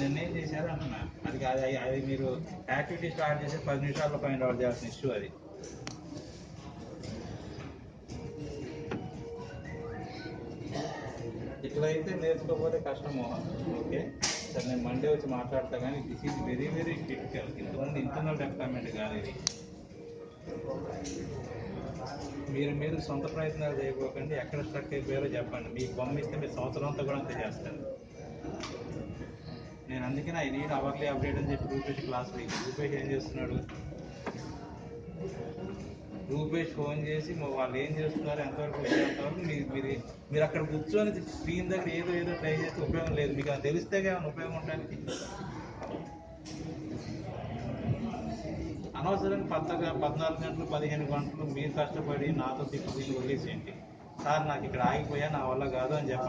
నిన్నేం చేశారు అంటున్నా. అది మీరు యాక్టివిటీ స్టార్ట్ చేసి 10 నిమిషాల్లో ఫైండ్ అవుట్ చేయాల్సిన ఇష్యూ అది. ఇట్లయితే నేర్చుకోకపోతే కష్టము. ఓకే సరే, నేను మండే వచ్చి మాట్లాడతా, కానీ this is very very critical. ఇంతకుముందు ఇంటర్నల్ డెవలప్మెంట్ కాదు ఇది. మీరు సొంత ప్రయత్నాలు చేయకపోకండి. ఎక్కడ స్ట్రక్ అయిపోయారో చెప్పండి. మీకు పంపిస్తే మీరు సంవత్సరం అంతా కూడా అంతే చేస్తారు. నేను అందుకే ఐ నీడ్ అవర్లీ అప్డేట్ అని చెప్పి రూపేష్ క్లాస్ రూపేష్ ఏం చేస్తున్నాడు, రూపేష్ ఫోన్ చేసి వాళ్ళు ఏం చేస్తున్నారు, ఎంతవరకు వచ్చేంతవరకు మీరు అక్కడ కూర్చొని స్క్రీన్ దగ్గర ఏదో ట్రై చేస్తే ఉపయోగం లేదు. మీకు అది తెలిస్తే కానీ ఉపయోగం ఉండడానికి. అనవసరంగా 14 గంటలు 15 గంటలు మీరు కష్టపడి నాతో తిప్పి వదిలేసేయండి. సార్ నాకు ఇక్కడ ఆగిపోయా, నా వల్ల కాదు అని చెప్పండి.